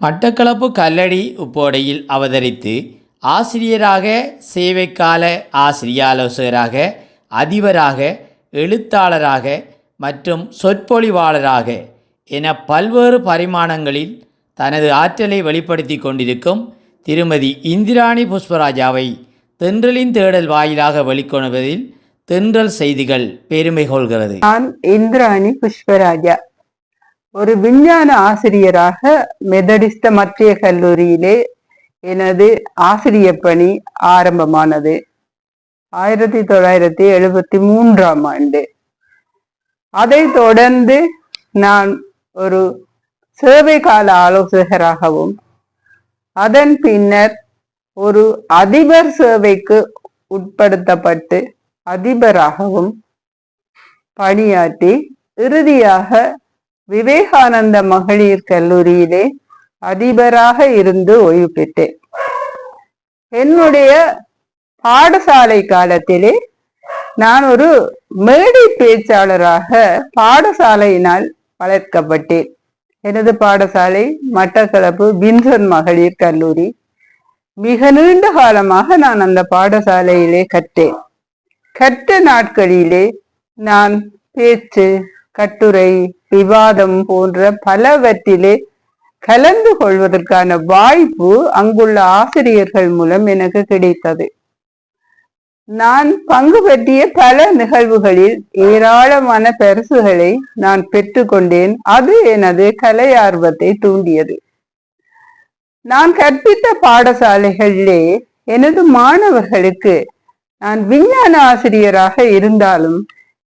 மட்டக்களப்பு கல்லடி உப்போடையில் அவதரித்து ஆசிரியராக, சேவைக்கால ஆசிரியாலோசகராக, அதிபராக, எழுத்தாளராக மற்றும் சொற்பொழிவாளராக என பல்வேறு பரிமாணங்களில் தனது ஆற்றலை வெளிப்படுத்தி கொண்டிருக்கும் திருமதி இந்திராணி புஷ்பராஜாவை தென்றலின் தேடல் வாயிலாக வெளிக்கொணர்வதில் தென்றல் செய்திகள் பெருமை கொள்கிறது. நான் இந்திராணி புஷ்பராஜா, ஒரு விஞ்ஞான ஆசிரியராக மெதடிஸ்த மத்திய கல்லூரியிலே எனது ஆசிரியர் பணி ஆரம்பமானது 1973ஆம் ஆண்டு. அதை தொடர்ந்து நான் ஒரு சேவை கால ஆலோசகராகவும், அதன் பின்னர் ஒரு அதிபர் சேவைக்கு உட்படுத்தப்பட்டு அதிபராகவும் பணியாற்றி இறுதியாக விவேகானந்த மகளிர் கல்லூரியிலே அதிபராக இருந்து ஓய்வு பெற்றேன். என்னுடைய பாடசாலை காலத்திலே நான் ஒரு மேடை பேச்சாளராக பாடசாலையினால் வளர்க்கப்பட்டேன். எனது பாடசாலை மட்டக்களப்பு வின்சன் மகளிர் கல்லூரி. மிக நீண்ட காலமாக நான் அந்த பாடசாலையிலே கற்றேன். கற்ற நாட்களிலே நான் பேச்சு, கட்டுரை, விவாதம் போன்ற பலவற்றிலே கலந்து கொள்வதற்கான வாய்ப்பு அங்குள்ள ஆசிரியர்கள் மூலம் எனக்கு கிடைத்தது. நான் பங்கு பற்றிய பல நிகழ்வுகளில் ஏராளமான பரிசுகளை நான் பெற்றுக்கொண்டேன். அது எனது கலை ஆர்வத்தை தூண்டியது. நான் கற்பித்த பாடசாலைகளிலே எனது மாணவர்களுக்கு நான் விஞ்ஞான ஆசிரியராக இருந்தாலும்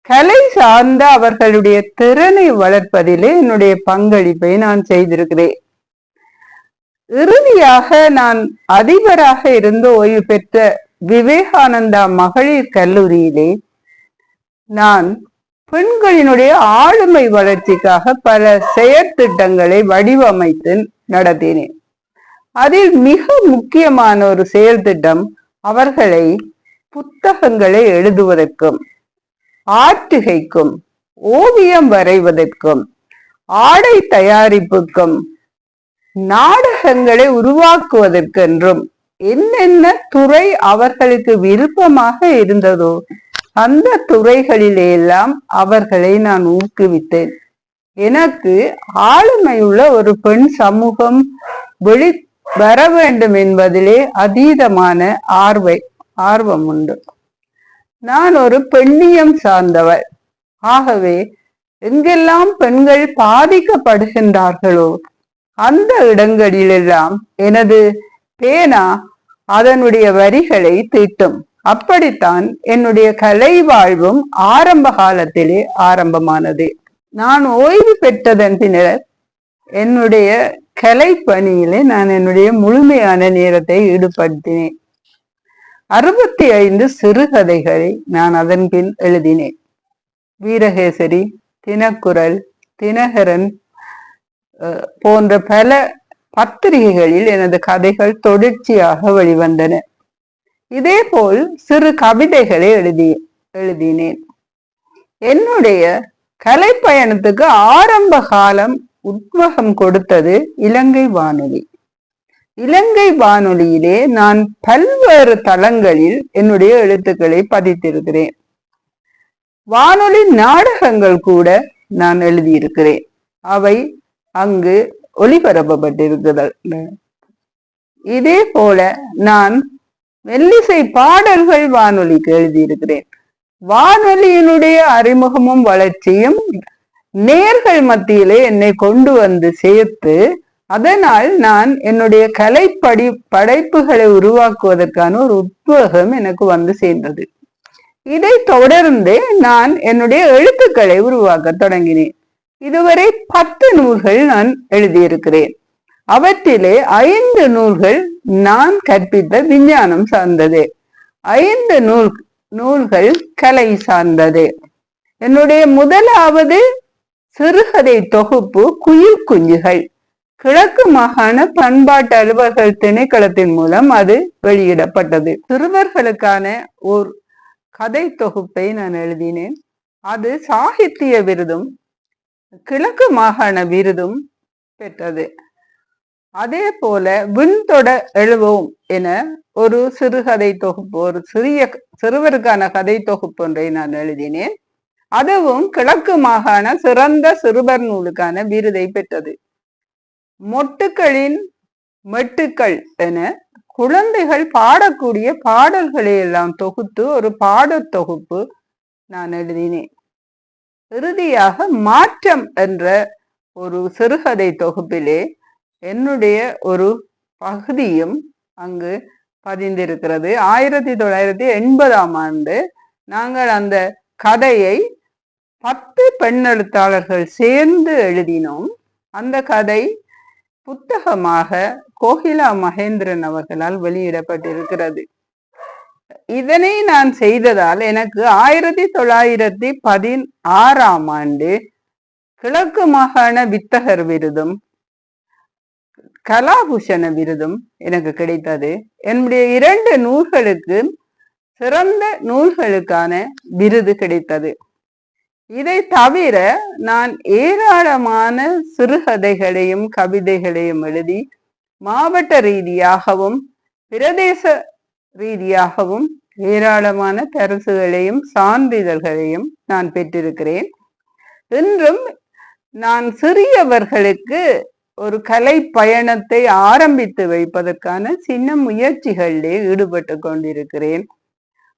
கலை சார்ந்த அவர்களுடைய திறனை வளர்ப்பதிலே என்னுடைய பங்களிப்பை நான் செய்திருக்கிறேன். இறுதியாக நான் அதிபராக இருந்து ஓய்வு பெற்ற விவேகானந்தா மகளிர் கல்லூரியிலே நான் பெண்களினுடைய ஆளுமை வளர்ச்சிக்காக பல செயற்திட்டங்களை வடிவமைத்து நடத்தினேன். அதில் மிக முக்கியமான ஒரு செயல் திட்டம் அவர்களை புத்தகங்களை எழுதுவதற்கும், ஆற்றுகைக்கும், ஓவியம் வரைவதற்கும், ஆடை தயாரிப்புக்கும், நாடகங்களை உருவாக்குவதற்கென்றும் என்னென்ன துறை அவர்களுக்கு விருப்பமாக இருந்ததோ அந்த துறைகளிலெல்லாம் அவர்களை நான் ஊக்குவித்தேன். எனக்கு ஆளுமையுள்ள ஒரு பெண் சமூகம் வர வேண்டும் என்பதிலே அதீதமான ஆர்வம் உண்டு. நான் ஒரு பெண்ணியம் சார்ந்தவர். ஆகவே எங்கெல்லாம் பெண்கள் பாதிக்கப்படுகின்றார்களோ அந்த இடங்களிலெல்லாம் எனது பேனா அதனுடைய வரிகளை தீட்டும். அப்படித்தான் என்னுடைய கலை வாழ்வும் ஆரம்ப காலத்திலே ஆரம்பமானது. நான் ஓய்வு பெற்றதன் பின்னர் என்னுடைய கலை பணியிலே நான் என்னுடைய முழுமையான நேரத்தை ஈடுபடுத்தினேன். 65 சிறுகதைகளை நான் அதன் பின் எழுதினேன். வீரகேசரி, தினக்குரல், தினகரன் போன்ற பல பத்திரிகைகளில் எனது கதைகள் தொடர்ச்சியாக வெளிவந்தன. இதே போல் சிறு கவிதைகளை எழுதினேன். என்னுடைய கலை பயணத்துக்கு ஆரம்ப காலம் உத்வேகம் கொடுத்தது இலங்கை வானொலி. இலங்கை வானொலியிலே நான் பல்வேறு தளங்களில் என்னுடைய எழுத்துக்களை பதித்திருக்கிறேன். வானொலி நாடகங்கள் கூட நான் எழுதியிருக்கிறேன். அவை அங்கு ஒளிபரப்பப்பட்டிருக்கிறது. இதே போல நான் மெல்லிசை பாடல்கள் வானொலிக்கு எழுதியிருக்கிறேன். வானொலியினுடைய அறிமுகமும் வளர்ச்சியும் நேர்கள் மத்தியிலே என்னை கொண்டு வந்து சேர்த்து, அதனால் நான் என்னுடைய கலை படைப்புகளை உருவாக்குவதற்கான ஒரு உத்வேகம் எனக்கு வந்து சேர்ந்தது. இதை தொடர்ந்து நான் என்னுடைய எழுத்துக்களை உருவாக்க தொடங்கினேன். இதுவரை 10 நூல்கள் நான் எழுதியிருக்கிறேன். அவற்றிலே 5 நூல்கள் நான் கற்பித்த விஞ்ஞானம் சார்ந்தது, 5 நூல்கள் கலை சார்ந்தது. என்னுடைய முதலாவது சிறுகதை தொகுப்பு குயில் குஞ்சுகள் கிழக்கு மாகாண பண்பாட்டு அலுவலர்கள் திணைக்களத்தின் மூலம் அது வெளியிடப்பட்டது. சிறுவர்களுக்கான ஓர் கதை தொகுப்பை நான் எழுதினேன். அது சாகித்ய விருதும் கிழக்கு மாகாண விருதும் பெற்றது. அதே போல விண்தொட எழுவோம் என ஒரு சிறுகதை தொகுப்பு, ஒரு சிறுவருக்கான கதை தொகுப்பு ஒன்றை நான் எழுதினேன். அதுவும் கிழக்கு மாகாண சிறந்த சிறுவர் நூலுக்கான விருதை பெற்றது. மொட்டுக்களின் மெட்டுக்கள் என குழந்தைகள் பாடக்கூடிய பாடல்களை எல்லாம் தொகுத்து ஒரு பாடத் தொகுப்பு நான் எழுதினேன். இறுதியாக மாற்றம் என்ற ஒரு சிறுகதை தொகுப்பிலே என்னுடைய ஒரு பகுதியும் அங்கு பதிந்திருக்கிறது. 1980ஆம் ஆண்டு நாங்கள் அந்த கதையை 10 பெண் எழுத்தாளர்கள் சேர்ந்து எழுதினோம். அந்த கதை புத்தகமாக கோகிலா மகேந்திரன் அவர்களால் வெளியிடப்பட்டிருக்கிறது. இதனை நான் செய்ததால் எனக்கு 1916ஆம் ஆண்டு கிழக்கு மாகாண வித்தகர் விருதும் கலாபூஷண விருதும் எனக்கு கிடைத்தது. என்னுடைய 2 நூல்களுக்கு சிறந்த நூல்களுக்கான விருது கிடைத்தது. இதை தவிர நான் ஏராளமான சிறுகதைகளையும் கவிதைகளையும் எழுதி மாவட்ட ரீதியாகவும் பிரதேச ரீதியாகவும் ஏராளமான பரிசுகளையும் சான்றிதழ்களையும் நான் பெற்றிருக்கிறேன். இன்றும் நான் சிறியவர்களுக்கு ஒரு கலை பயணத்தை ஆரம்பித்து வைப்பதற்கான சின்ன முயற்சிகளிலே ஈடுபட்டு கொண்டிருக்கிறேன்.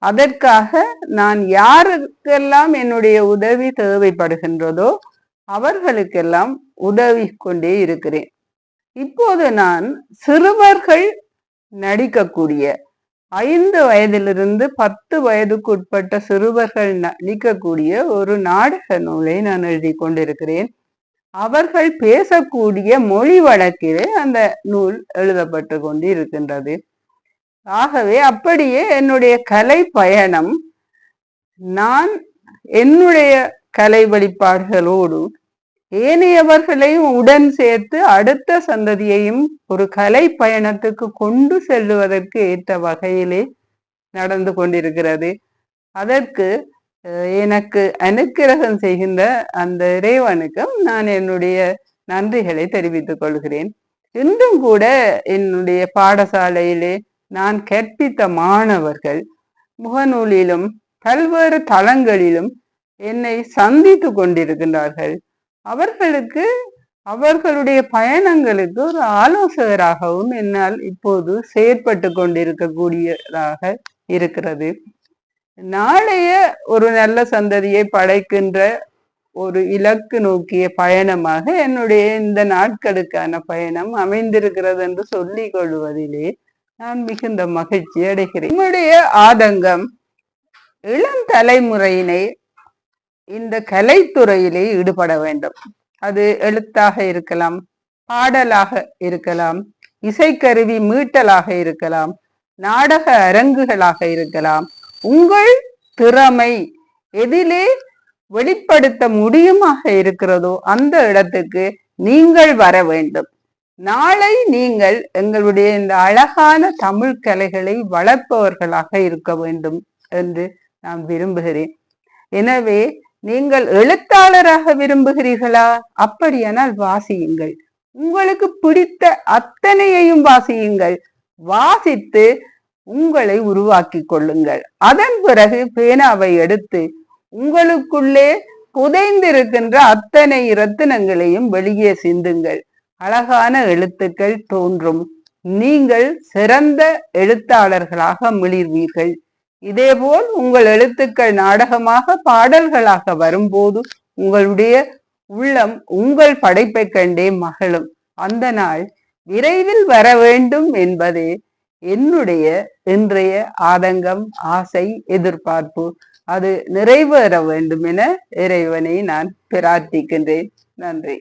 அதற்காக நான் யாருக்கெல்லாம் என்னுடைய உதவி தேவைப்படுகின்றதோ அவர்களுக்கெல்லாம் உதவி கொண்டே இருக்கிறேன். இப்போது நான் சிறுவர்கள் நடிக்கக்கூடிய 5 வயதிலிருந்து 10 வயதுக்குட்பட்ட சிறுவர்கள் நடிக்கக்கூடிய ஒரு நாடக நூலை நான் எழுதி கொண்டிருக்கிறேன். அவர்கள் பேசக்கூடிய மொழி வழக்கிலே அந்த நூல் எழுதப்பட்டு கொண்டு இருக்கின்றது. ஆகவே அப்படியே என்னுடைய கலை பயணம் நான் என்னுடைய கலை வெளிப்பாடுகளோடு ஏனையவர்களையும் உடன் சேர்த்து அடுத்த சந்ததியையும் ஒரு கலை பயணத்துக்கு கொண்டு செல்லுவதற்கு ஏற்ற வகையிலே நடந்து கொண்டிருக்கிறது. அதற்கு எனக்கு அனுக்கிரகம் செய்கின்ற அந்த இறைவனுக்கும் நான் என்னுடைய நன்றிகளை தெரிவித்துக் கொள்கிறேன். இன்றும் கூட என்னுடைய பாடசாலையிலே நான் கற்பித்த மாணவர்கள் முகநூலிலும் பல்வேறு தளங்களிலும் என்னை சந்தித்து கொண்டிருக்கின்றார்கள். அவர்களுக்கு அவர்களுடைய பயணங்களுக்கு ஒரு ஆலோசகராகவும் என்னால் இப்போது செயற்பட்டு கொண்டிருக்கக்கூடியதாக இருக்கிறது. நாளைய ஒரு நல்ல சந்ததியை படைக்கின்ற ஒரு இலக்கு நோக்கிய பயணமாக என்னுடைய இந்த நாட்களுக்கான பயணம் அமைந்திருக்கிறது என்று சொல்லிக் கொள்வதிலே நான் மிகுந்த மகிழ்ச்சி அடைகிறேன். என்னுடைய ஆதங்கம் இளம் தலைமுறையினை இந்த கலைத்துறையிலே ஈடுபட வேண்டும். அது எழுத்தாக இருக்கலாம், பாடலாக இருக்கலாம், இசைக்கருவி மீட்டலாக இருக்கலாம், நாடக அரங்குகளாக இருக்கலாம். உங்கள் திறமை எதிலே வெளிப்படுத்த முடியுமாக இருக்கிறதோ அந்த இடத்துக்கு நீங்கள் வர வேண்டும். நாளை நீங்கள் எங்களுடைய இந்த அழகான தமிழ் கலைகளை வளர்ப்பவர்களாக இருக்க வேண்டும் என்று நான் விரும்புகிறேன். எனவே நீங்கள் எழுத்தாளராக விரும்புகிறீர்களா? அப்படியானால் வாசியுங்கள். உங்களுக்கு பிடித்த அத்தனையையும் வாசியுங்கள். வாசித்து உங்களை உருவாக்கி கொள்ளுங்கள். அதன் பிறகு பேனாவை எடுத்து உங்களுக்குள்ளே புதைந்திருக்கின்ற அத்தனை இரத்தினங்களையும் வெளியே சிந்துங்கள். அழகான எழுத்துக்கள் தோன்றும். நீங்கள் சிறந்த எழுத்தாளர்களாக மிளிர்வீர்கள். இதேபோல் உங்கள் எழுத்துக்கள் நாடகமாக பாடல்களாக வரும்போது உங்களுடைய உள்ளம் உங்கள் படைப்பை கண்டே மகளும். அந்த நாள் விரைவில் வர வேண்டும் என்பதே என்னுடைய இன்றைய ஆதங்கம், ஆசை, எதிர்பார்ப்பு. அது நிறைவேற வேண்டும் என இறைவனை நான் பிரார்த்திக்கின்றேன். நன்றி.